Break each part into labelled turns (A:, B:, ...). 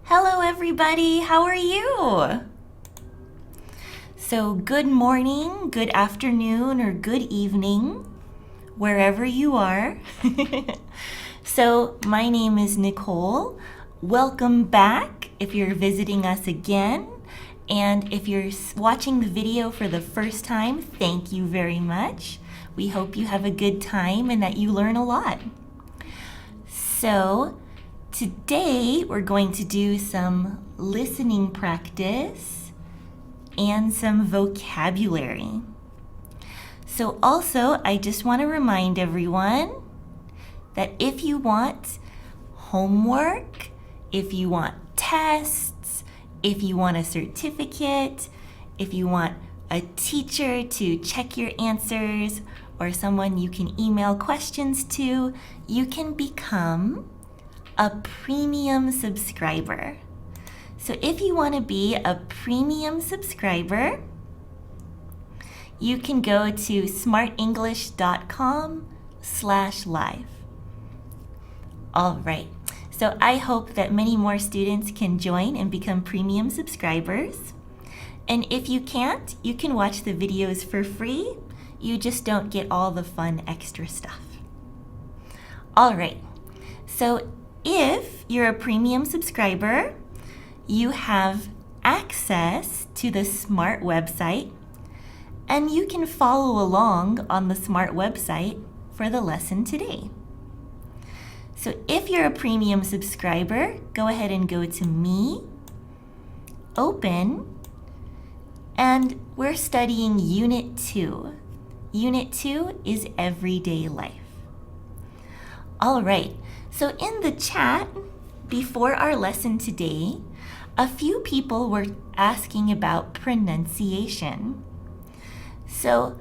A: Hello everybody, how are you? So good morning, good afternoon, or good evening, wherever you are. So my name is Nicole. Welcome back if you're visiting us again. And if you're watching the video for the first time, thank you very much. We hope you have a good time and that you learn a lot. So today we're going to do some listening practice and some vocabulary. So also, I just want to remind everyone that if you want homework, if you want tests, if you want a certificate, if you want a teacher to check your answers, or someone you can email questions to, you can become a premium subscriber. So if you want to be a premium subscriber, you can go to smartenglish.com/live. All right, so I hope that many more students can join and become premium subscribers. And if you can't, you can watch the videos for free. You just don't get all the fun extra stuff. All right, so if you're a premium subscriber, you have access to the Smrt website, and you can follow along on the Smrt website for the lesson today. So if you're a premium subscriber, go ahead and go to Me, Open, and we're studying Unit 2. Unit 2 is Everyday Life. All right, so in the chat before our lesson today, a few people were asking about pronunciation. So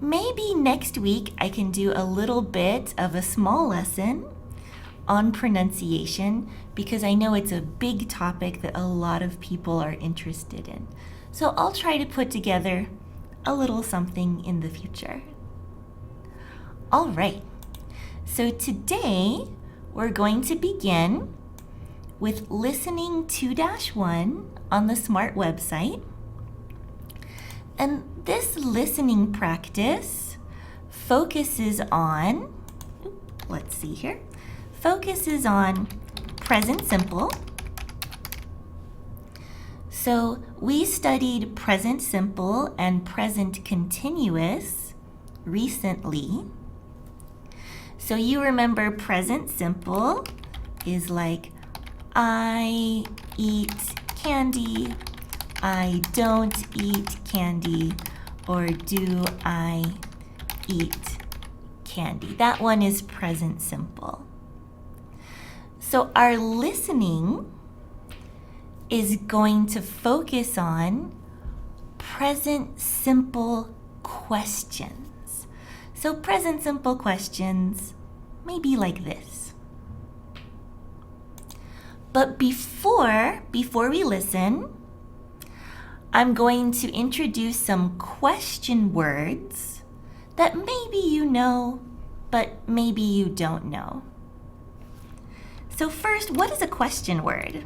A: maybe next week I can do a little bit of a small lesson on pronunciation because I know it's a big topic that a lot of people are interested in. So I'll try to put together a little something in the future. All right, so today we're going to begin with listening 2-1 on the Smrt website. And this listening practice focuses on, focuses on present simple. So we studied present simple and present continuous recently. So you remember present simple is like, I eat candy, I don't eat candy, or do I eat candy? That one is present simple. So our listening is going to focus on present simple questions. So present simple questions may be like this. But before we listen, I'm going to introduce some question words that maybe you know, but maybe you don't know. So first, what is a question word?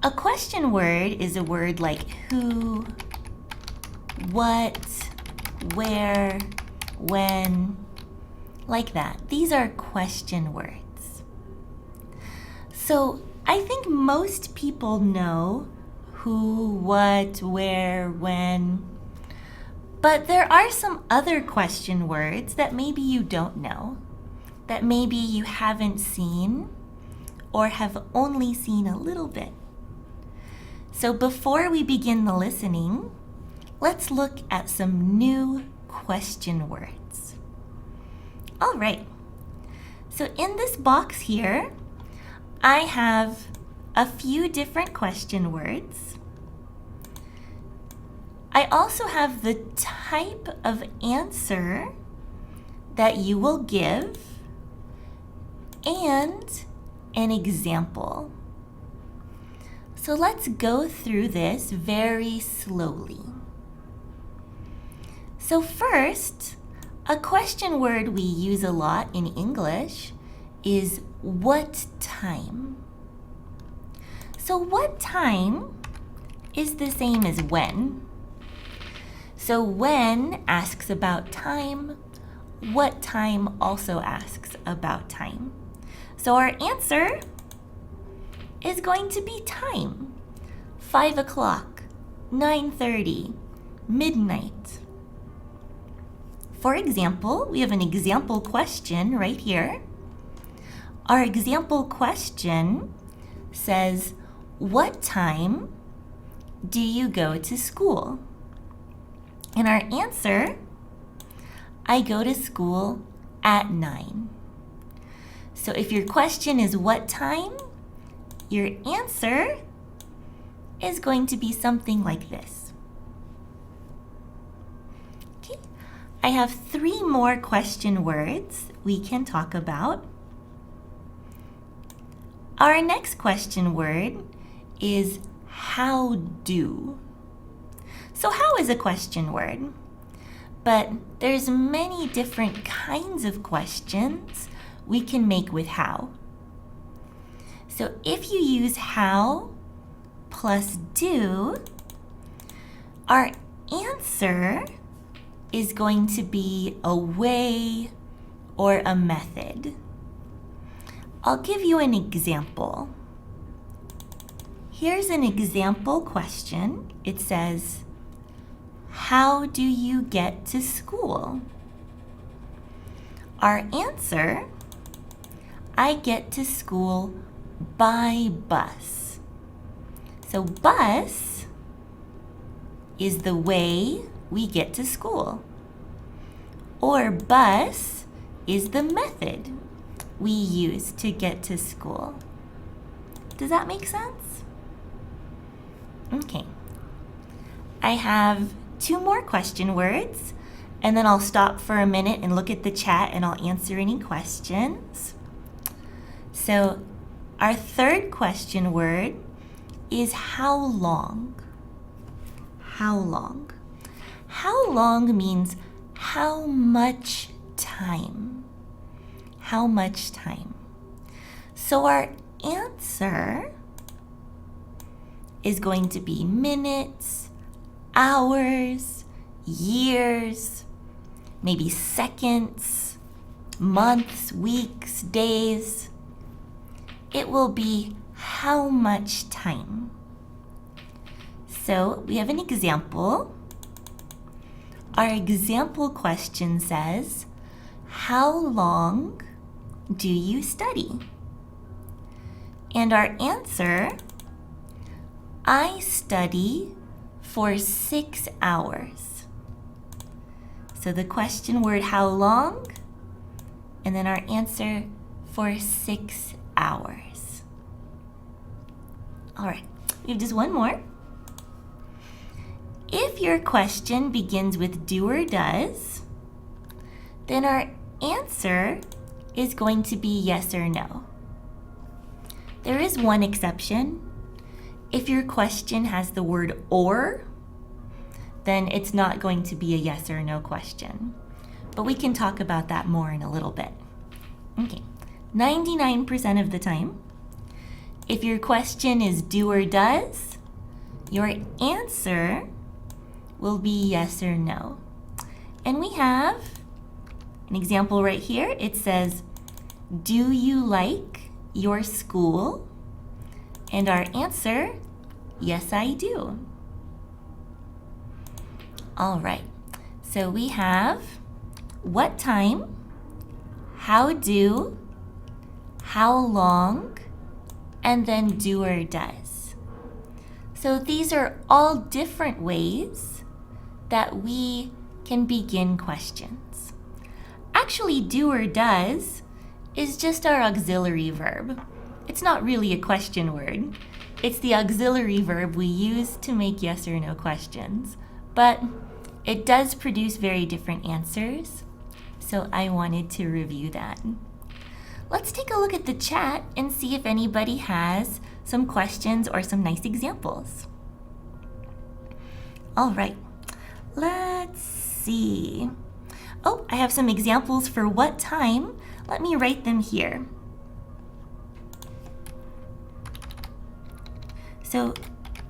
A: A question word is a word like who, what, where, when, like that. These are question words. So I think most people know who, what, where, when, but there are some other question words that maybe you don't know, that maybe you haven't seen or have only seen a little bit. So before we begin the listening, let's look at some new question words. All right, so in this box here, I have a few different question words. I also have the type of answer that you will give and an example. So let's go through this very slowly. So first, a question word we use a lot in English is what time. So what time is the same as when. So when asks about time, what time also asks about time. So our answer is going to be time. 5 o'clock, 9:30, midnight. For example, we have an example question right here. Our example question says, what time do you go to school? And our answer, I go to school at 9. So if your question is what time, your answer is going to be something like this. Okay, I have 3 more question words we can talk about. Our next question word is how do. So how is a question word? But there's many different kinds of questions we can make with how. So if you use how plus do, our answer is going to be a way or a method. I'll give you an example. Here's an example question. It says, how do you get to school? Our answer, I get to school by bus. So bus is the way we get to school. Or bus is the method we use to get to school. Does that make sense? Okay. I have 2 more question words, and then I'll stop for a minute and look at the chat and I'll answer any questions. So our 3rd question word is how long. How long? How long means how much time. How much time? So our answer is going to be minutes, hours, years, maybe seconds, months, weeks, days. It will be how much time. So we have an example. Our example question says, how long do you study? And our answer, I study for 6 hours. So the question word, how long? And then our answer, for 6 hours. All right, we have just one more. If your question begins with do or does, then our answer is going to be yes or no. There is one exception. If your question has the word or, then it's not going to be a yes or no question. But we can talk about that more in a little bit. Okay, 99% of the time, if your question is do or does, your answer will be yes or no. And we have an example right here. It says, do you like your school? And our answer, yes, I do. All right, so we have what time, how do, how long, and then do or does. So these are all different ways that we can begin questions. Actually, do or does is just our auxiliary verb. It's not really a question word. It's the auxiliary verb we use to make yes or no questions. But it does produce very different answers, so I wanted to review that. Let's take a look at the chat and see if anybody has some questions or some nice examples. All right, let's see. Oh, I have some examples for what time. Let me write them here. So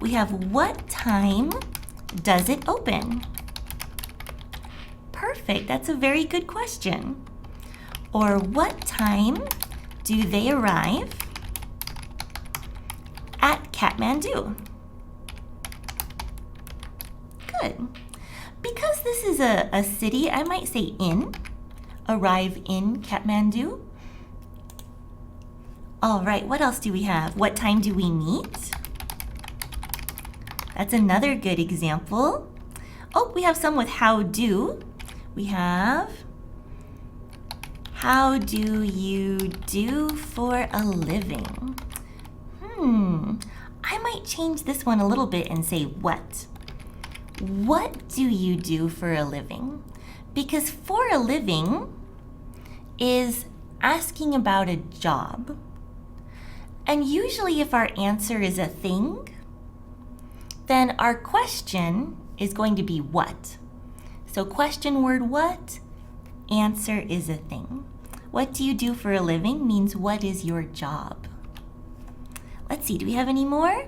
A: we have, what time does it open? Perfect, that's a very good question. Or what time do they arrive at Kathmandu? Good. Because this is a city, I might say in. Arrive in Kathmandu. All right, what else do we have? What time do we meet? That's another good example. Oh, we have some with how do. We have, how do you do for a living? I might change this one a little bit and say what. What do you do for a living? Because for a living is asking about a job. And usually if our answer is a thing, then our question is going to be what. So question word what, answer is a thing. What do you do for a living means what is your job? Let's see, do we have any more?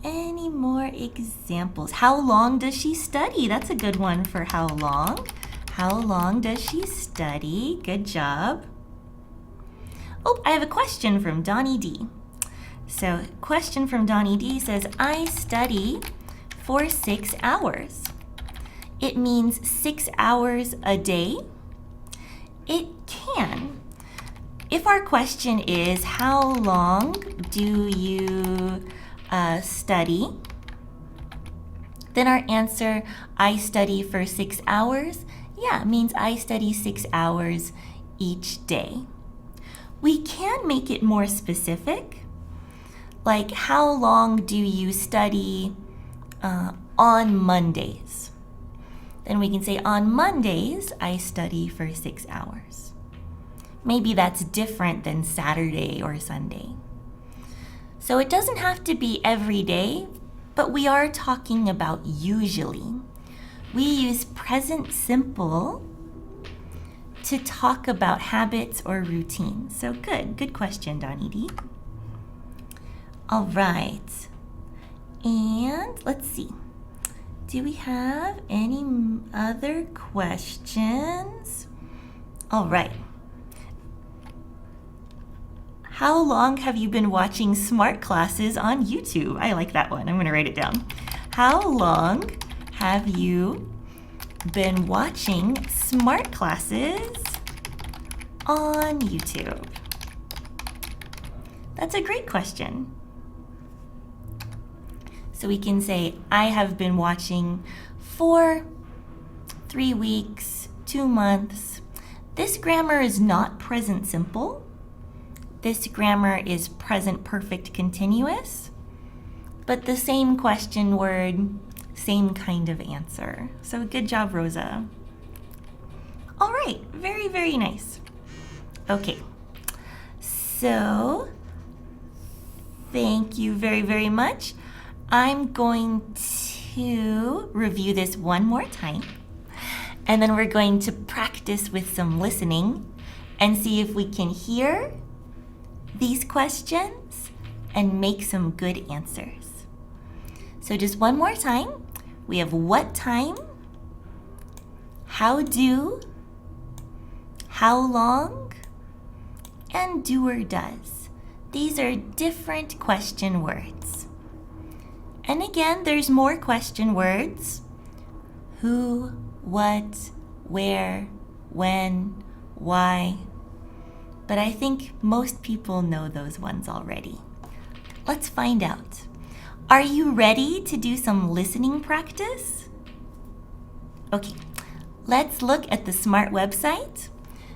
A: Any more examples? How long does she study? That's a good one for how long. How long does she study? Good job. Oh, I have a question from Donnie D. So, question from Donnie D says, I study for 6 hours. It means 6 hours a day? It can. If our question is, how long do you study? Then our answer, I study for 6 hours, yeah, means I study 6 hours each day. We can make it more specific, like how long do you study on Mondays? Then we can say on Mondays, I study for 6 hours. Maybe that's different than Saturday or Sunday. So it doesn't have to be every day, but we are talking about usually. We use present simple to talk about habits or routines. So good question, Donnie D. All right, and let's see. Do we have any other questions? All right. How long have you been watching Smrt classes on YouTube? I like that one. I'm going to write it down. How long have you been watching Smrt classes on YouTube? That's a great question. So we can say, I have been watching for 3 weeks, 2 months. This grammar is not present simple. This grammar is present perfect continuous, but the same question word, same kind of answer. So good job, Rosa. All right, very, very nice. Okay, so thank you very, very much. I'm going to review this one more time, and then we're going to practice with some listening and see if we can hear these questions and make some good answers. So just one more time, we have what time, how do, how long, and do or does. These are different question words. And again, there's more question words. Who, what, where, when, why. But I think most people know those ones already. Let's find out. Are you ready to do some listening practice? Okay, let's look at the Smrt website.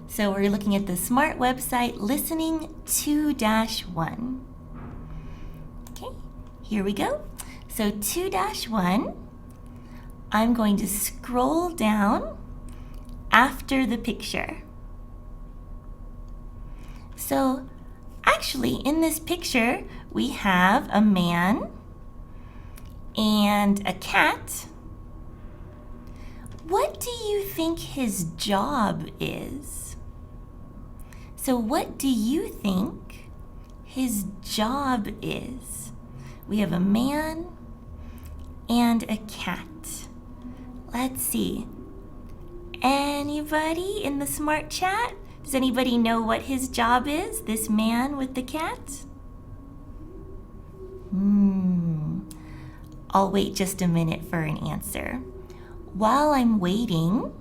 A: So we're looking at the Smrt website, listening 2-1. Okay, here we go. So 2-1, I'm going to scroll down after the picture. So actually in this picture, we have a man and a cat. What do you think his job is? So what do you think his job is? We have a man and a cat. Let's see. Anybody in the Smrt chat? Does anybody know what his job is, this man with the cat? I'll wait just a minute for an answer. While I'm waiting,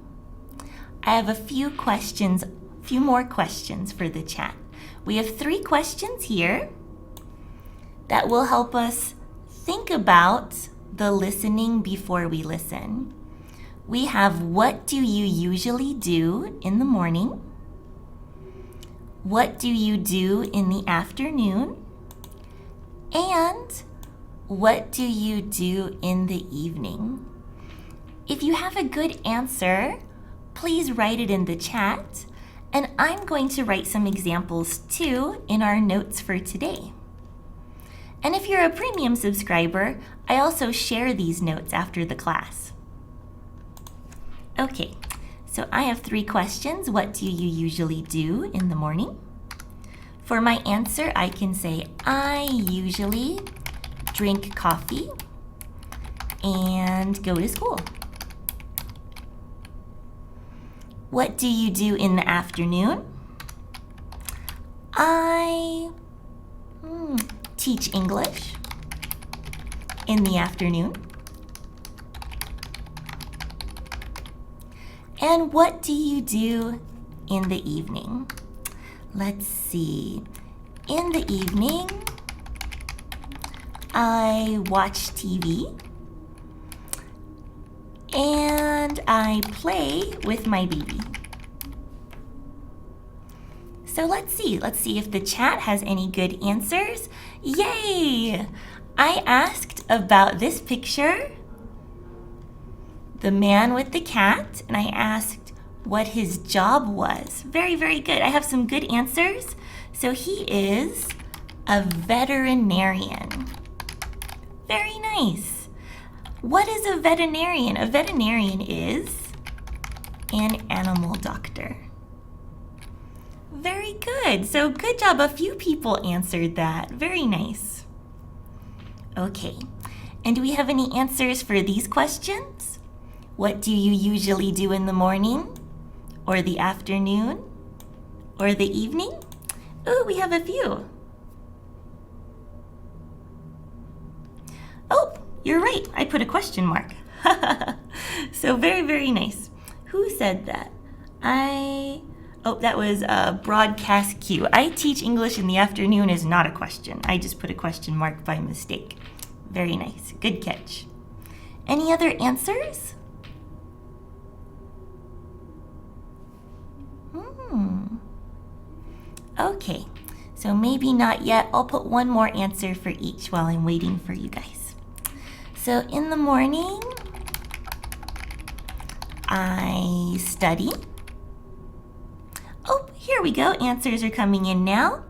A: I have a few more questions for the chat. We have 3 questions here that will help us think about the listening before we listen. We have, what do you usually do in the morning? What do you do in the afternoon? And what do you do in the evening? If you have a good answer, please write it in the chat, and I'm going to write some examples too in our notes for today. And if you're a premium subscriber, I also share these notes after the class. Okay, so I have 3 questions. What do you usually do in the morning? For my answer, I can say, I usually drink coffee and go to school. What do you do in the afternoon? I teach English in the afternoon. And what do you do in the evening? Let's see. In the evening, I watch TV and I play with my baby. So let's see if the chat has any good answers. Yay! I asked about this picture, the man with the cat, and I asked what his job was. Very, very good. I have some good answers. So he is a veterinarian. Very nice. What is a veterinarian? A veterinarian is an animal doctor. Very good. So good job. A few people answered that. Very nice. Okay. And do we have any answers for these questions? What do you usually do in the morning? Or the afternoon? Or the evening? Oh, we have a few. Oh, you're right. I put a question mark. So very, very nice. Who said that? Oh, that was Broadcast Q. I teach English in the afternoon is not a question. I just put a question mark by mistake. Very nice. Good catch. Any other answers? Okay, so maybe not yet. I'll put one more answer for each while I'm waiting for you guys. So in the morning, I study. Oh, here we go. Answers are coming in now.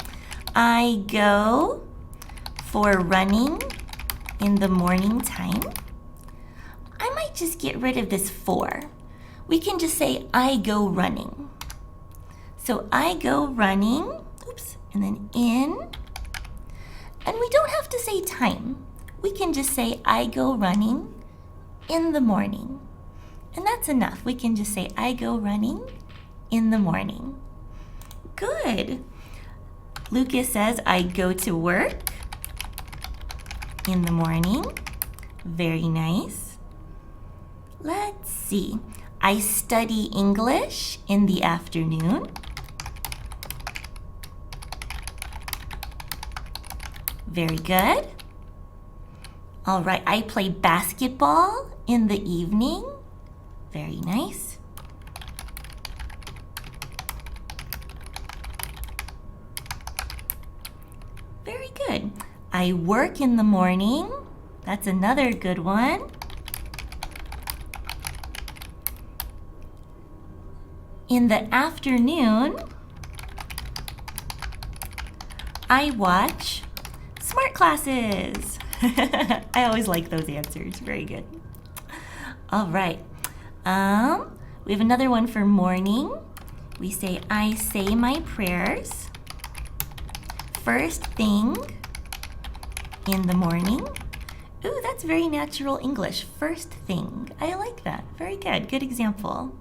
A: I go for running in the morning time. I might just get rid of this for. We can just say, I go running. So I go running, oops, and then in. And we don't have to say time. We can just say, I go running in the morning. And that's enough. We can just say, I go running in the morning. Good. Lucas says, I go to work in the morning. Very nice. Let's see. I study English in the afternoon. Very good. All right, I play basketball in the evening. Very nice. Very good. I work in the morning. That's another good one. In the afternoon, I watch Smrt classes. I always like those answers. Very good. All right. We have another one for morning. We say, I say my prayers first thing in the morning. Ooh, that's very natural English. First thing. I like that. Very good. Good example.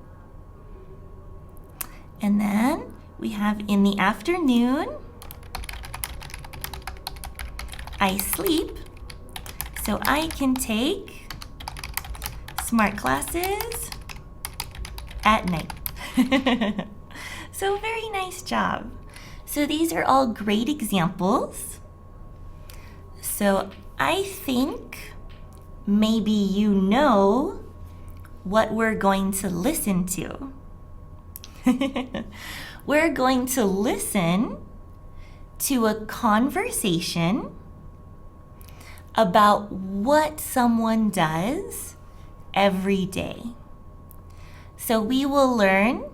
A: And then we have in the afternoon, I sleep so I can take Smrt classes at night. So very nice job. So these are all great examples. So I think maybe you know what we're going to listen to. We're going to listen to a conversation about what someone does every day. So we will learn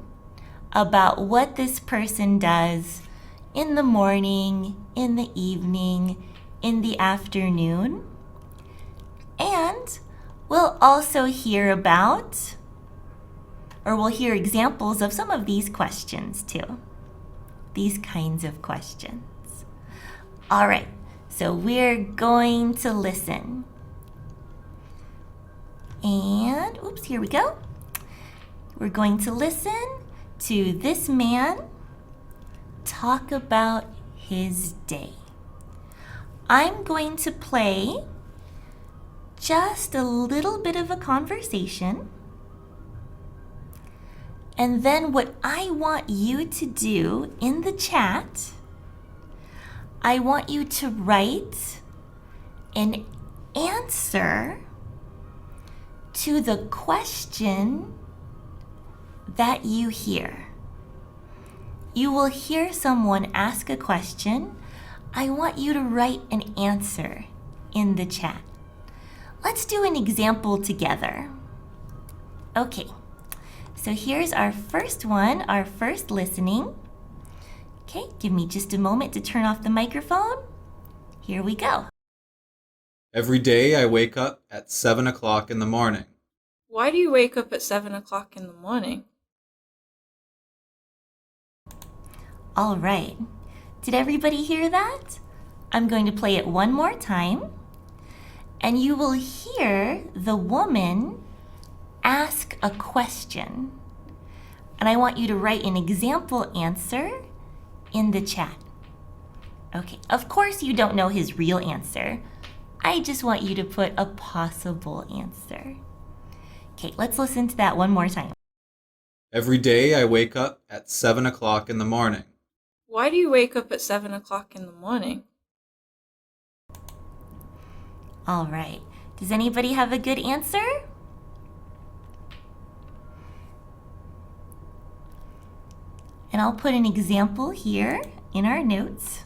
A: about what this person does in the morning, in the evening, in the afternoon. And we'll also hear about, or we'll hear examples of some of these questions too. These kinds of questions. All right, so we're going to listen. And, oops, here we go. We're going to listen to this man talk about his day. I'm going to play just a little bit of a conversation. And then what I want you to do in the chat, I want you to write an answer to the question that you hear. You will hear someone ask a question. I want you to write an answer in the chat. Let's do an example together. Okay, so here's our first one, our first listening. Okay, give me just a moment to turn off the microphone. Here we go.
B: Every day I wake up at 7 o'clock in the morning.
C: Why do you wake up at 7 o'clock in the morning?
A: All right. Did everybody hear that? I'm going to play it one more time. And you will hear the woman ask a question. And I want you to write an example answer in the chat. Okay, of course you don't know his real answer. I just want you to put a possible answer. Okay, let's listen to that one more time.
B: Every day I wake up at 7 o'clock in the morning.
C: Why do you wake up at 7 o'clock in the morning?
A: All right. Does anybody have a good answer? And I'll put an example here in our notes.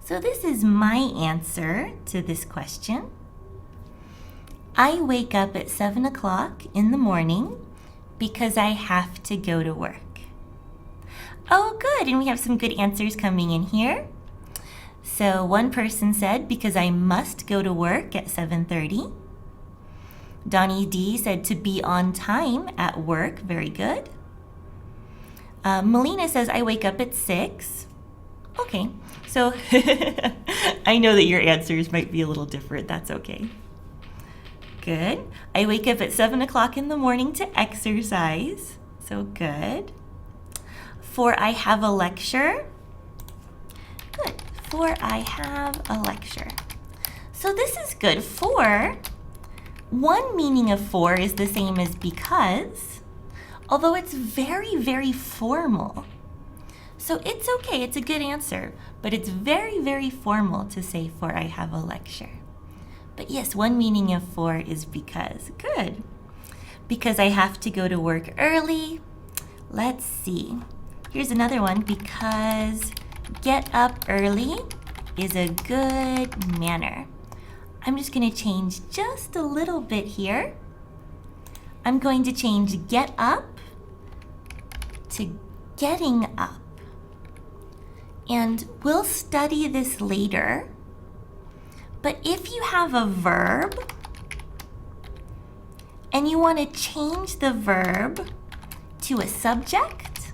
A: So this is my answer to this question. I wake up at 7 o'clock in the morning because I have to go to work. Oh, good, and we have some good answers coming in here. So one person said, because I must go to work at 7:30. Donnie D said to be on time at work, very good. Melina says, I wake up at 6. Okay, so I know that your answers might be a little different. That's okay. Good. I wake up at 7 o'clock in the morning to exercise. So good. For I have a lecture. Good. For I have a lecture. So this is good. For, one meaning of for is the same as because, although it's very, very formal. So it's okay, it's a good answer, but it's very, very formal to say for I have a lecture. But yes, one meaning of for is because. Good. Because I have to go to work early. Let's see. Here's another one. Because get up early is a good manner. I'm just going to change just a little bit here. I'm going to change get up to getting up. And we'll study this later. But if you have a verb and you want to change the verb to a subject,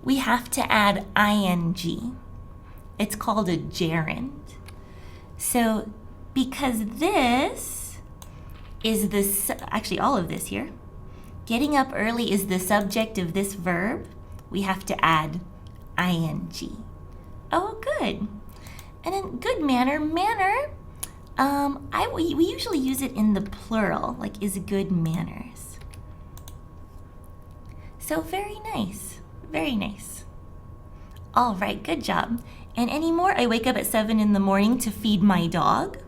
A: we have to add ing. It's called a gerund. So because this is actually all of this here, getting up early is the subject of this verb, we have to add ing. Oh, good. And in good manner, we usually use it in the plural, like is good manners. So very nice, very nice. All right, good job. And any more? I wake up at 7 in the morning to feed my dog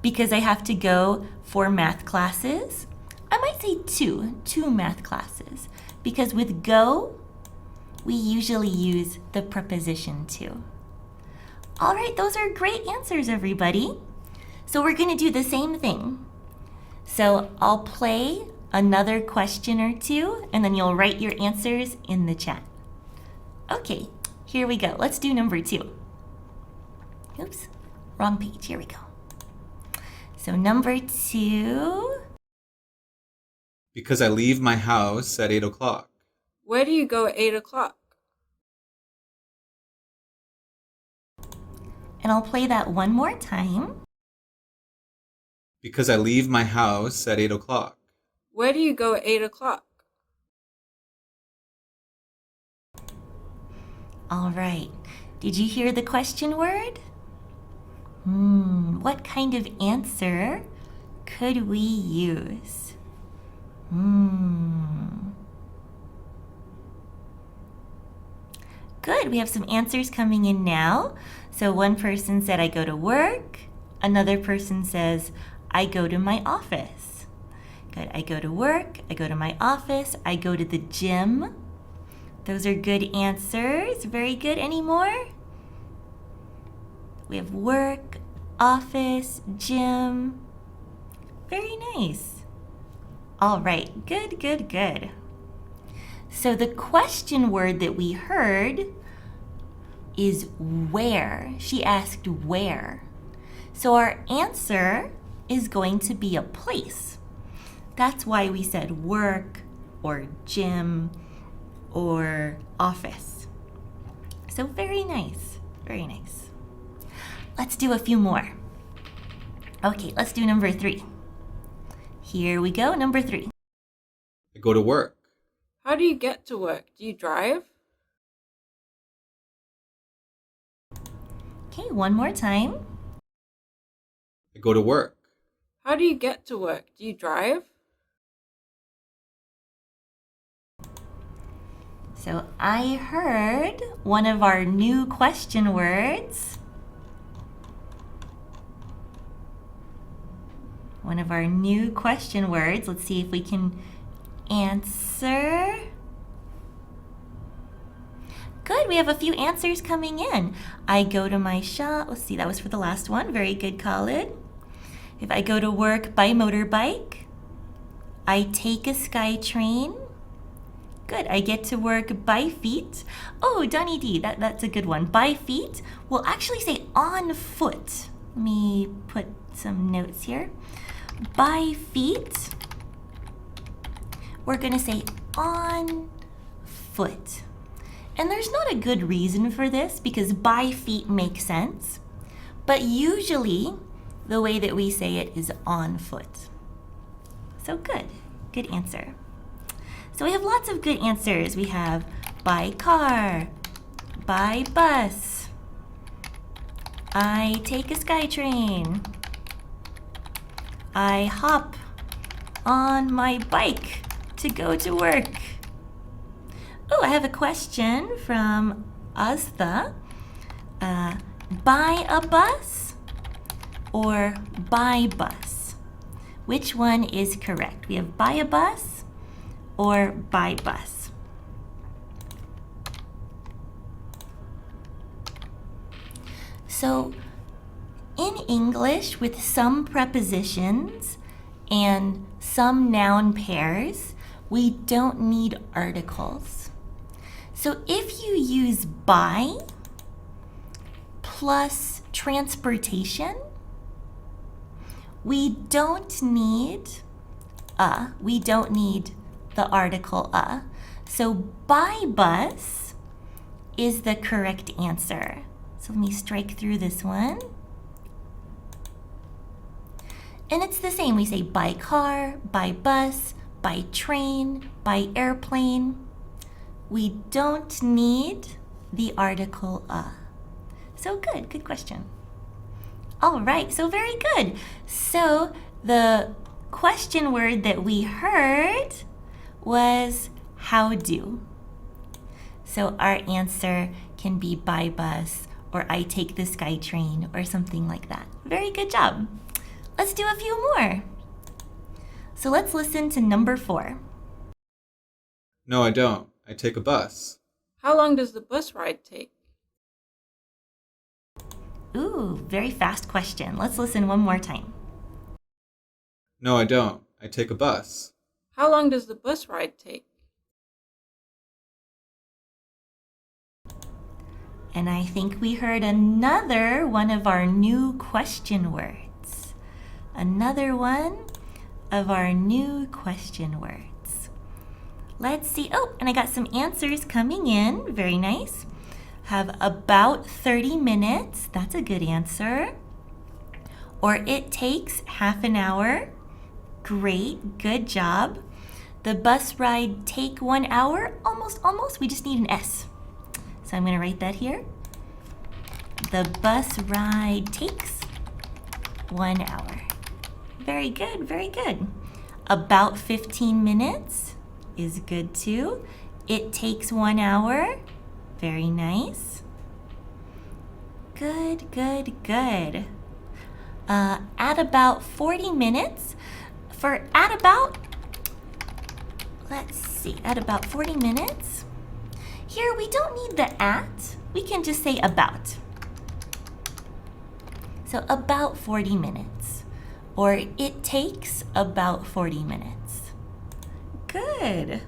A: because I have to go for math classes. I might say two math classes, because with go, we usually use the preposition to. All right, those are great answers, everybody. So we're gonna do the same thing. So I'll play another question or two, and then you'll write your answers in the chat. Okay, here we go. Let's do number 2. Oops, wrong page. Here we go. So number 2.
B: Because I leave my house at 8 o'clock.
C: Where do you go at 8 o'clock?
A: And I'll play that one more time.
B: Because I leave my house at 8 o'clock.
C: Where do you go at 8 o'clock?
A: All right. Did you hear the question word? What kind of answer could we use? Good, we have some answers coming in now. So one person said, I go to work. Another person says, I go to my office. Good, I go to work, I go to my office, I go to the gym. Those are good answers. Very good. Any more? We have work, office, gym. Very nice. All right, good. So the question word that we heard is where. She asked where. So our answer is going to be a place. That's why we said work or gym or office. So very nice, very nice. Let's do a few more. Okay, let's do number 3. Here we go, number 3.
B: I go to work.
C: How do you get to work? Do you drive?
A: Okay, one more time.
B: I go to work.
C: How do you get to work? Do you drive?
A: So I heard one of our new question words. Let's see if we can answer. Good, we have a few answers coming in. I go to my shop. Let's see, that was for the last one. Very good, Khalid. If I go to work by motorbike, I take a SkyTrain. Good, I get to work by feet. Oh, Donnie D, that's a good one. By feet, we'll actually say on foot. Let me put some notes here. By feet, we're gonna say on foot. And there's not a good reason for this because by feet makes sense, but usually the way that we say it is on foot. So good answer. So we have lots of good answers. We have by car, by bus, I take a SkyTrain, I hop on my bike to go to work. Oh, I have a question from Aztha. By a bus or by bus? Which one is correct? We have by a bus or by bus. So in English, with some prepositions and some noun pairs, we don't need articles. So if you use by plus transportation, we don't need the article a. So by bus is the correct answer. So let me strike through this one. And it's the same. We say by car, by bus, by train, by airplane. We don't need the article a. So good question. All right, so very good. So the question word that we heard was how do. So our answer can be by bus or I take the SkyTrain or something like that. Very good job. Let's do a few more. So let's listen to number 4.
B: No, I don't. I take a bus.
C: How long does the bus ride take?
A: Ooh, very fast question. Let's listen one more time.
B: No, I don't. I take a bus.
C: How long does the bus ride take?
A: And I think we heard another one of our new question words. Another one of our new question words. Let's see. Oh, and I got some answers coming in. Very nice. Have about 30 minutes. That's a good answer. Or it takes half an hour. Great. Good job. The bus ride take 1 hour. Almost. We just need an S. So I'm going to write that here. The bus ride takes 1 hour. Very good. About 15 minutes is good too. It takes 1 hour. Very nice. Good. At about 40 minutes. For at about, let's see, at about 40 minutes. Here we don't need the at. We can just say about. So about 40 minutes. Or it takes about 40 minutes. Good.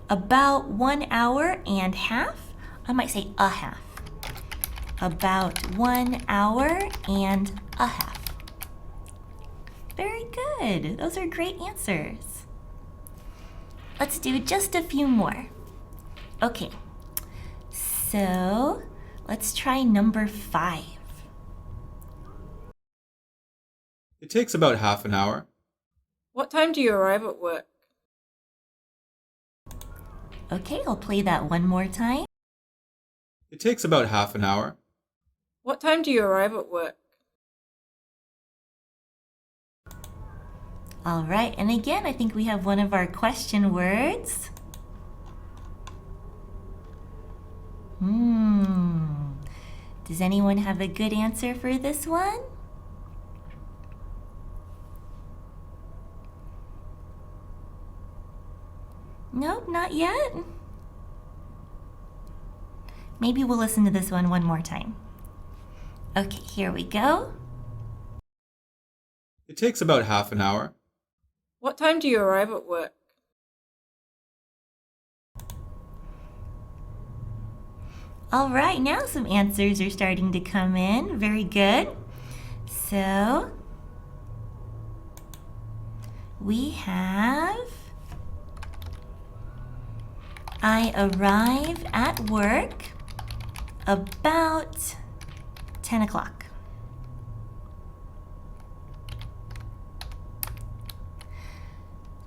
A: About 1 hour and half. I might say a half. About 1 hour and a half. Very good. Those are great answers. Let's do just a few more. Okay. So let's try number 5.
B: It takes about half an hour.
C: What time do you arrive at work?
A: Okay, I'll play that one more time.
B: It takes about half an hour.
C: What time do you arrive at work?
A: All right, and again, I think we have one of our question words. Does anyone have a good answer for this one? Nope, not yet. Maybe we'll listen to this one more time. Okay, here we go.
B: It takes about half an hour.
C: What time do you arrive at work?
A: All right, now some answers are starting to come in. Very good. So, we have I arrive at work about 10 o'clock.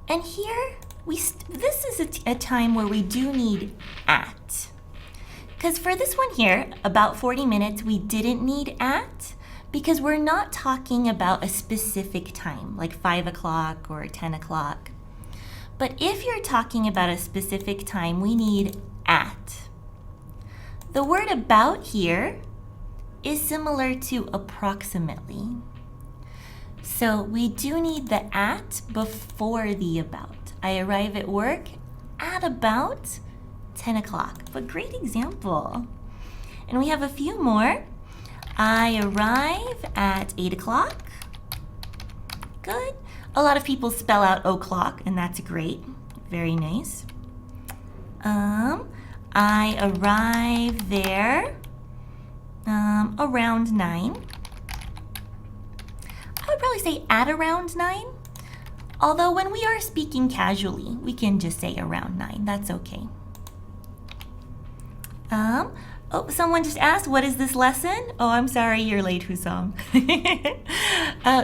A: And here, this is a time where we do need at. Because for this one here, about 40 minutes, we didn't need at because we're not talking about a specific time, like 5 o'clock or 10 o'clock. But if you're talking about a specific time, we need at. The word about here is similar to approximately. So we do need the at before the about. I arrive at work at about 10 o'clock. But great example. And we have a few more. I arrive at 8 o'clock. Good. A lot of people spell out o'clock, and that's great. Very nice. I arrive there around 9. I would probably say at around 9. Although when we are speaking casually, we can just say around 9. That's okay. Oh, someone just asked, what is this lesson? Oh, I'm sorry, you're late, Husam.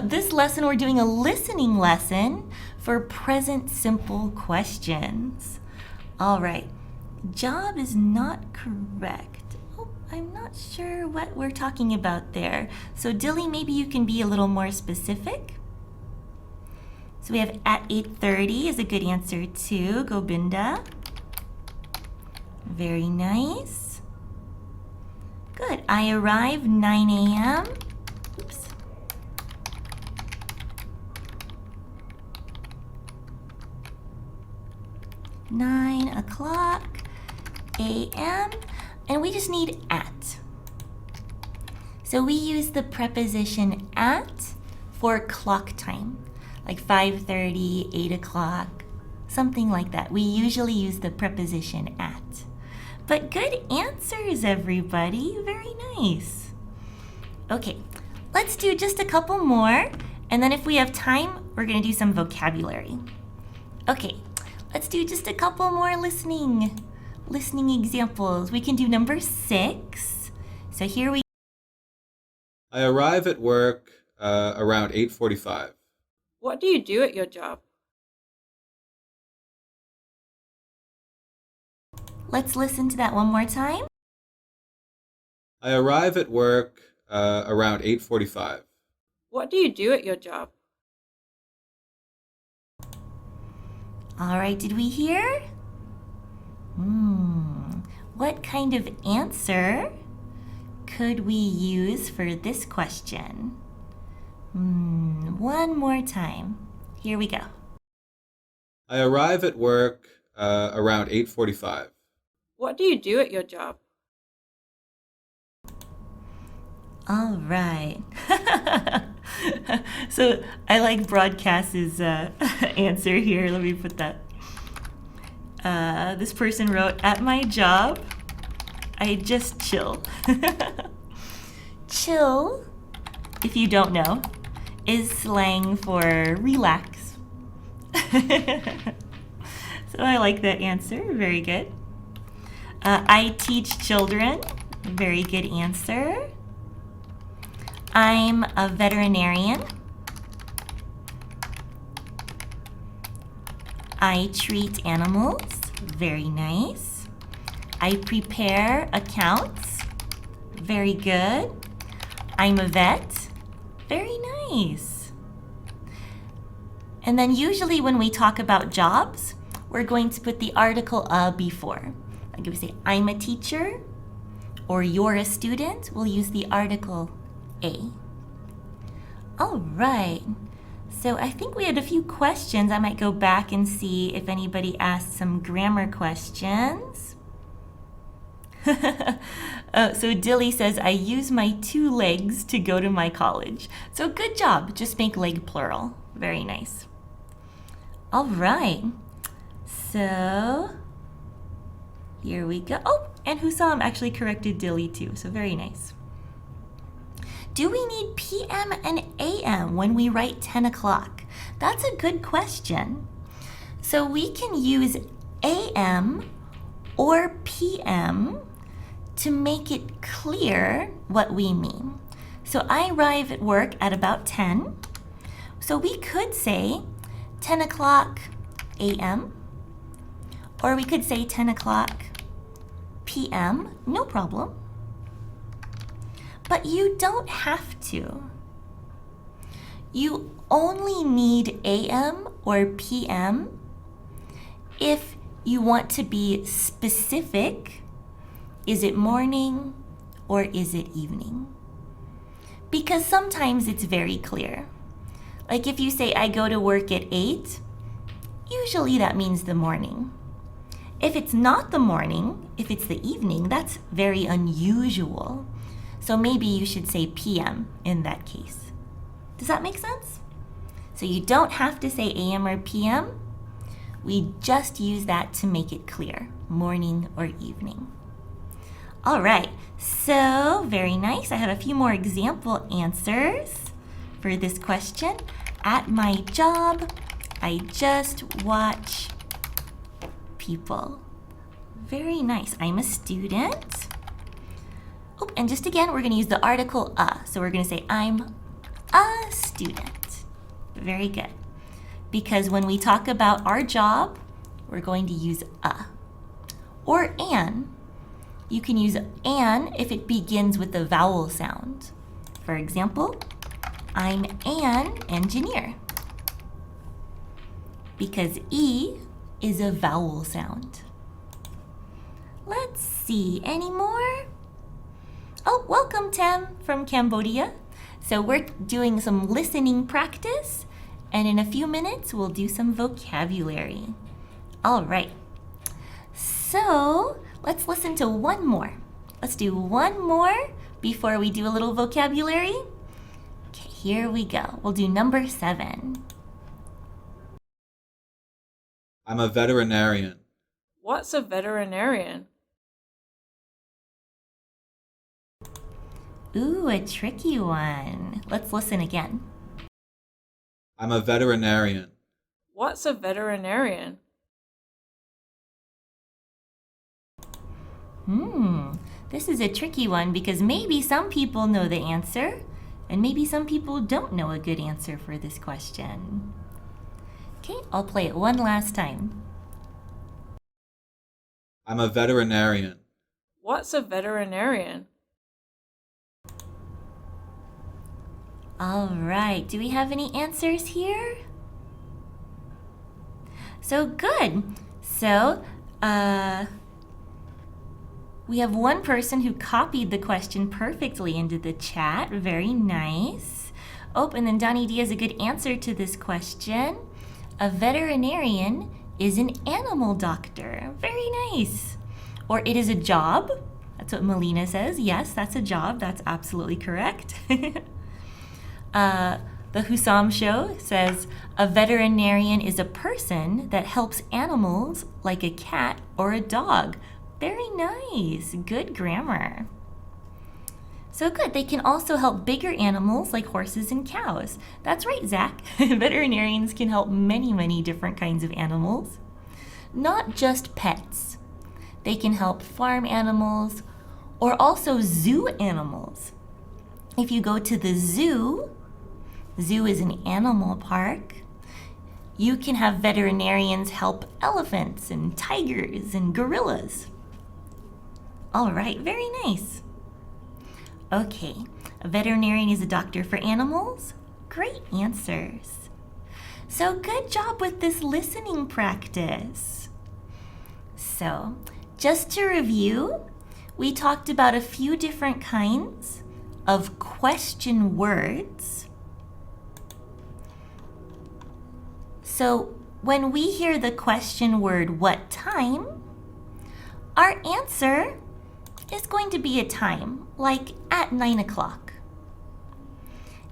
A: This lesson, we're doing a listening lesson for present simple questions. All right, job is not correct. Oh, I'm not sure what we're talking about there. So Dilly, maybe you can be a little more specific. So we have at 8:30 is a good answer too, Gobinda. Very nice. Good. I arrive 9 a.m. Oops. Nine o'clock a.m. And we just need at. So we use the preposition at for clock time, like 5:30, 8 o'clock, something like that. We usually use the preposition at. But good answers, everybody. Very nice. Okay, let's do just a couple more, and then if we have time, we're gonna do some vocabulary. Okay, let's do just a couple more listening examples. We can do number 6. So here we
B: I arrive at work around 8:45.
C: What do you do at your job?
A: Let's listen to that one more time.
B: I arrive at work around 8:45.
C: What do you do at your job?
A: All right, did we hear? What kind of answer could we use for this question? One more time. Here we go.
B: I arrive at work around 8:45.
C: What do you do at your job?
A: All right. So I like Broadcast's answer here. Let me put that. This person wrote, at my job, I just chill. Chill, if you don't know, is slang for relax. So I like that answer. Very good. I teach children. Very good answer. I'm a veterinarian. I treat animals. Very nice. I prepare accounts. Very good. I'm a vet. Very nice. And then usually when we talk about jobs, we're going to put the article a before. Like if we say, I'm a teacher, or you're a student, we'll use the article a. All right. So I think we had a few questions. I might go back and see if anybody asked some grammar questions. So Dilly says, I use my 2 legs to go to my college. So good job. Just make leg plural. Very nice. All right. So here we go. Oh, and Husam actually corrected Dilly too. So very nice. Do we need PM and AM when we write 10 o'clock? That's a good question. So we can use AM or PM to make it clear what we mean. So I arrive at work at about 10. So we could say 10 o'clock AM, or we could say 10 o'clock PM, no problem. But you don't have to. You only need AM or PM if you want to be specific. Is it morning or is it evening? Because sometimes it's very clear. Like if you say, I go to work at 8, usually that means the morning. If it's not the morning, if it's the evening, that's very unusual. So maybe you should say PM in that case. Does that make sense? So you don't have to say AM or PM, We just use that to make it clear, morning or evening. All right, so very nice. I have a few more example answers for this question. At my job, I just watch people. Very nice. I'm a student. Oh, and just again, we're going to use the article a. So we're going to say I'm a student. Very good. Because when we talk about our job, we're going to use a. Or an. You can use an if it begins with a vowel sound. For example, I'm an engineer. Because E is a vowel sound. Let's see, any more? Oh, welcome Tem from Cambodia. So we're doing some listening practice, and in a few minutes we'll do some vocabulary. All right, so let's listen to one more. Let's do one more before we do a little vocabulary. Okay, here we go. We'll do number 7.
B: I'm a veterinarian.
C: What's a veterinarian?
A: Ooh, a tricky one. Let's listen again.
B: I'm a veterinarian.
C: What's a veterinarian?
A: This is a tricky one because maybe some people know the answer and maybe some people don't know a good answer for this question. Okay, I'll play it one last time.
B: I'm a veterinarian.
C: What's a veterinarian?
A: All right, do we have any answers here? So good. So, we have one person who copied the question perfectly into the chat. Very nice. Oh, and then Donnie D has a good answer to this question. A veterinarian is an animal doctor. Very nice. Or it is a job. That's what Melina says. Yes, that's a job. That's absolutely correct. The Husam Show says, a veterinarian is a person that helps animals like a cat or a dog. Very nice. Good grammar. So good. They can also help bigger animals like horses and cows. That's right, Zach. Veterinarians can help many, many different kinds of animals. Not just pets. They can help farm animals or also zoo animals. If you go to the zoo is an animal park. You can have veterinarians help elephants and tigers and gorillas. All right, very nice. Okay, a veterinarian is a doctor for animals. Great answers. So good job with this listening practice. So, just to review, we talked about a few different kinds of question words. So when we hear the question word, what time, our answer is going to be a time, like at 9 o'clock.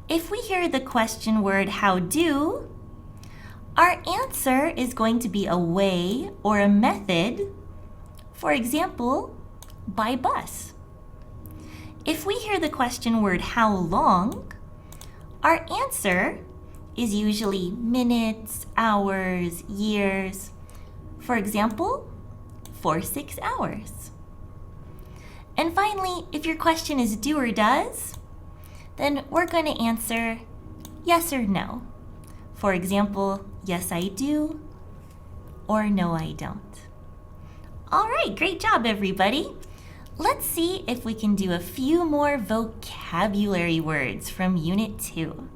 A: If we hear the question word, how do, our answer is going to be a way or a method, for example, by bus. If we hear the question word, how long, our answer is usually minutes, hours, years. For example, 4-6 hours. And finally, if your question is do or does, then we're going to answer yes or no. For example, yes I do, or no I don't. All right, great job everybody. Let's see if we can do a few more vocabulary words from Unit 2.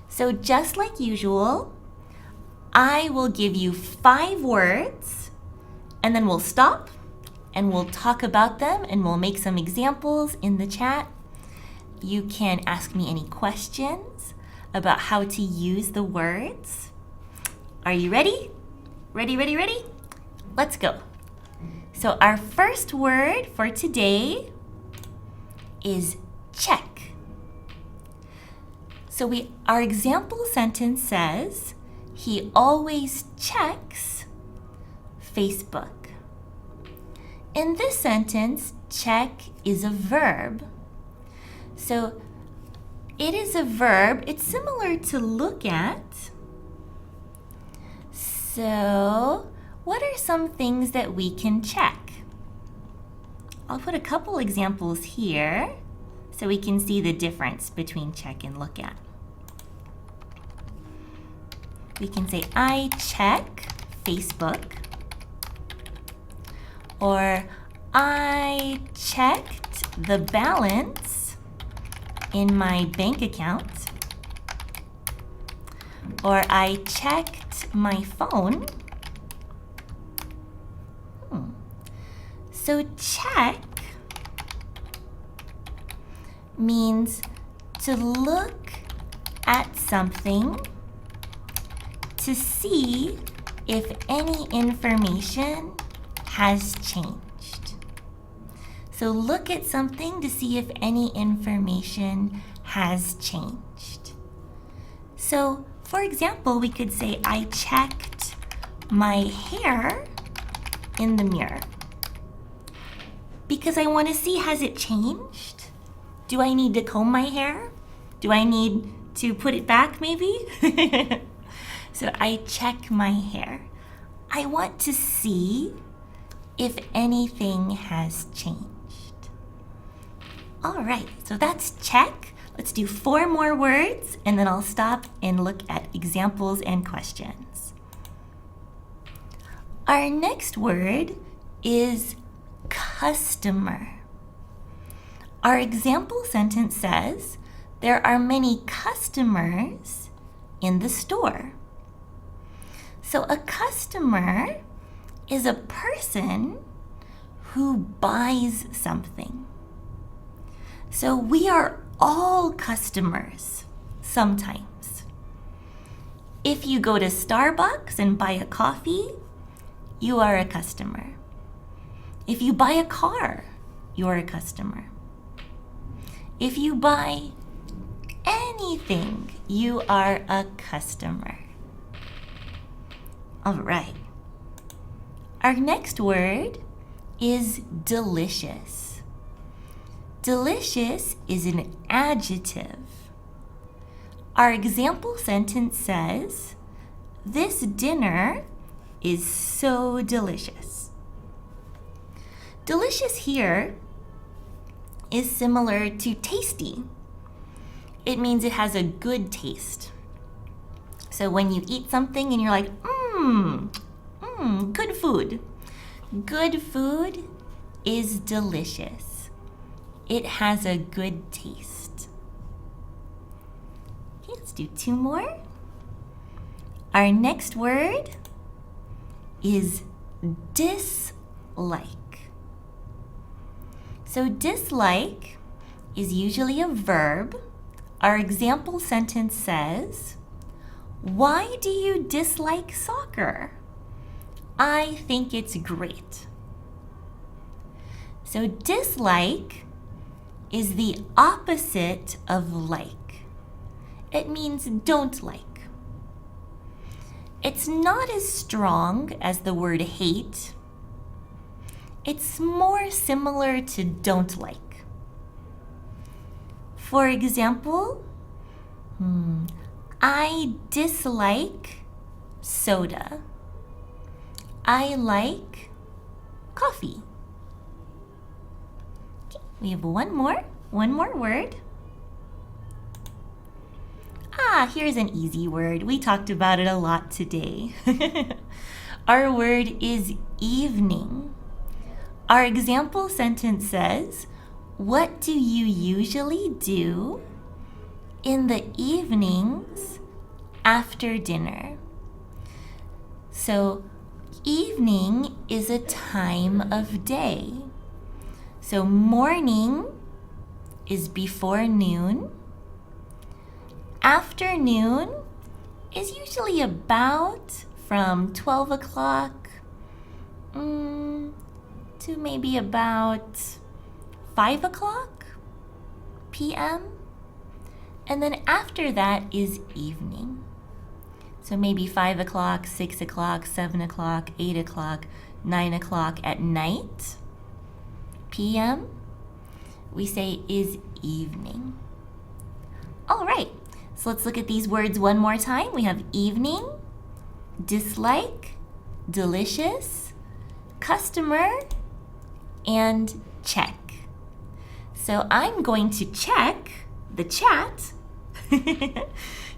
A: So just like usual, I will give you 5 words, and then we'll stop, and we'll talk about them, and we'll make some examples in the chat. You can ask me any questions about how to use the words. Are you ready? Ready? Let's go. So our first word for today is check. So our example sentence says, he always checks Facebook. In this sentence, check is a verb. So it is a verb. It's similar to look at. So what are some things that we can check? I'll put a couple examples here so we can see the difference between check and look at. We can say, I check Facebook, or I checked the balance in my bank account, or I checked my phone. So check means to look at something to see if any information has changed. So look at something to see if any information has changed. So for example, we could say, I checked my hair in the mirror because I want to see, has it changed? Do I need to comb my hair? Do I need to put it back maybe? So I check my hair. I want to see if anything has changed. All right, so that's check. Let's do 4 more words and then I'll stop and look at examples and questions. Our next word is customer. Our example sentence says, there are many customers in the store. So a customer is a person who buys something. So we are all customers sometimes. If you go to Starbucks and buy a coffee, you are a customer. If you buy a car, you're a customer. If you buy anything, you are a customer. All right. Our next word is delicious. Delicious is an adjective. Our example sentence says, this dinner is so delicious. Delicious here is similar to tasty. It means it has a good taste. So when you eat something and you're like, good food. Good food is delicious. It has a good taste. Okay, let's do 2 more. Our next word is dislike. So dislike is usually a verb. Our example sentence says, why do you dislike soccer? I think it's great. So dislike is the opposite of like. It means don't like. It's not as strong as the word hate. It's more similar to don't like. For example, I dislike soda. I like coffee. Okay, we have one more word. Here's an easy word. We talked about it a lot today. Our word is evening. Our example sentence says, what do you usually do in the evenings after dinner? So evening is a time of day. So morning is before noon. Afternoon is usually about from 12 o'clock to maybe about 5 o'clock p.m. And then after that is evening. So maybe 5 o'clock, 6 o'clock, 7 o'clock, 8 o'clock, 9 o'clock at night, p.m., we say is evening. All right, so let's look at these words one more time. We have evening, dislike, delicious, customer, and check. So I'm going to check the chat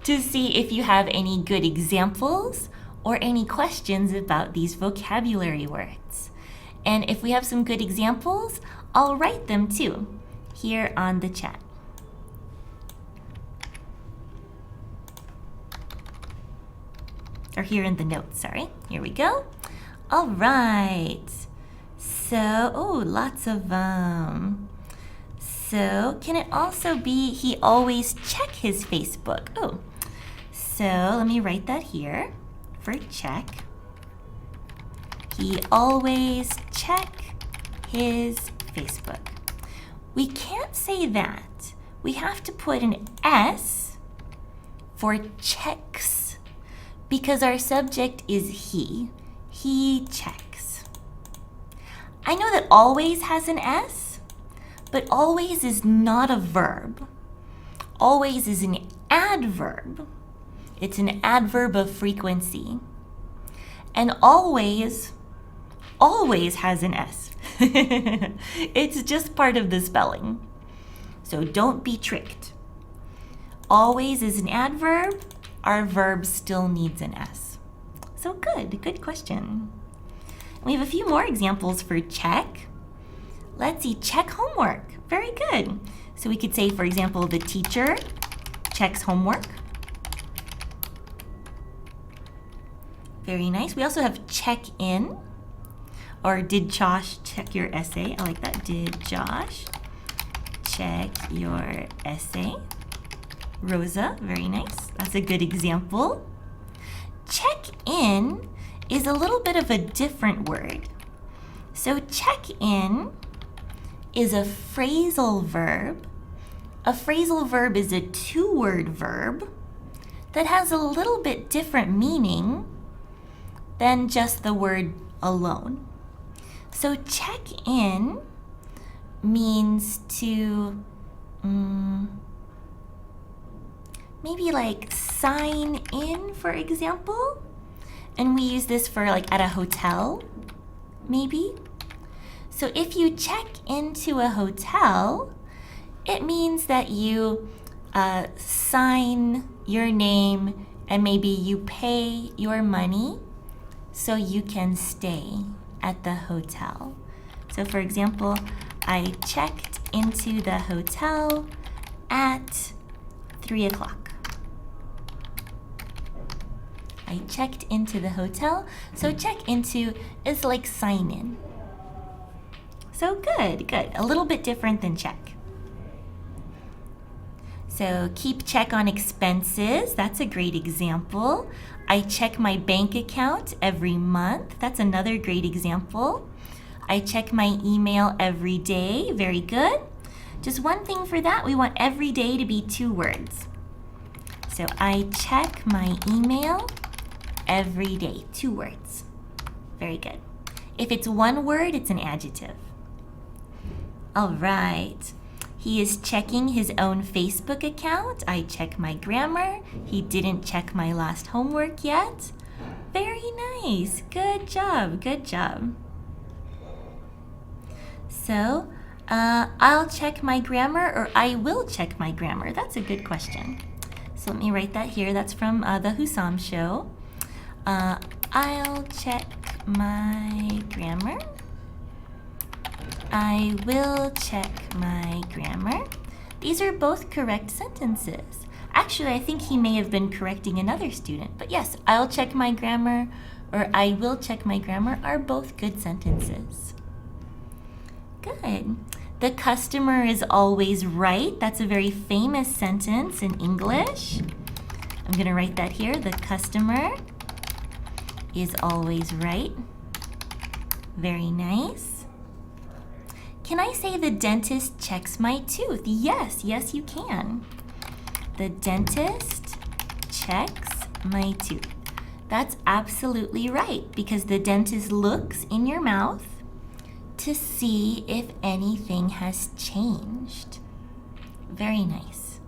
A: to see if you have any good examples or any questions about these vocabulary words. And if we have some good examples, I'll write them too here on the chat. Or here in the notes, sorry. Here we go. All right. So, oh, lots of So, can it also be he always check his Facebook? Oh, so let me write that here for check. He always check his Facebook. We can't say that. We have to put an S for checks because our subject is he. He checks. I know that always has an S, but always is not a verb. Always is an adverb. It's an adverb of frequency. And always has an S. It's just part of the spelling. So don't be tricked. Always is an adverb. Our verb still needs an S. So good question. We have a few more examples for check. Let's see, check homework. Very good. So we could say, for example, the teacher checks homework. Very nice. We also have check in, or did Josh check your essay? I like that. Did Josh check your essay? Rosa, very nice. That's a good example. Check in is a little bit of a different word. So check in is a phrasal verb. A phrasal verb is a two-word verb that has a little bit different meaning than just the word alone. So check in means to maybe like sign in, for example. And we use this for like at a hotel, maybe. So if you check into a hotel, it means that you sign your name and maybe you pay your money so you can stay at the hotel. So for example, I checked into the hotel at 3 o'clock. I checked into the hotel. So check into is like sign in. So good. A little bit different than check. So keep check on expenses. That's a great example. I check my bank account every month. That's another great example. I check my email every day. Very good. Just one thing for that, we want every day to be 2 words. So I check my email every day. 2 words. Very good. If it's 1 word, it's an adjective. All right. He is checking his own Facebook account. I check my grammar. He didn't check my last homework yet. Very nice. Good job. So, I'll check my grammar, or I will check my grammar. That's a good question. So let me write that here. That's from the Husam show. I'll check my grammar. I will check my grammar. These are both correct sentences. Actually, I think he may have been correcting another student. But yes, I'll check my grammar or I will check my grammar are both good sentences. Good. The customer is always right. That's a very famous sentence in English. I'm going to write that here. The customer is always right. Very nice. Can I say the dentist checks my tooth? Yes, you can. The dentist checks my tooth. That's absolutely right, because the dentist looks in your mouth to see if anything has changed. Very nice.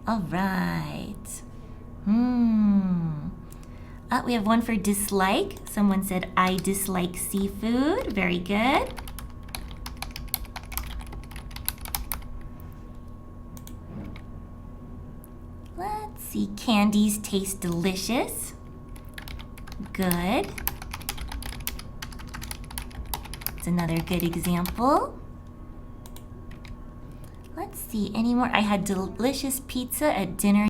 A: All right. We have one for dislike. Someone said, I dislike seafood. Very good. Let's see. Candies taste delicious. Good. It's another good example. Let's see. Any more? I had delicious pizza at dinner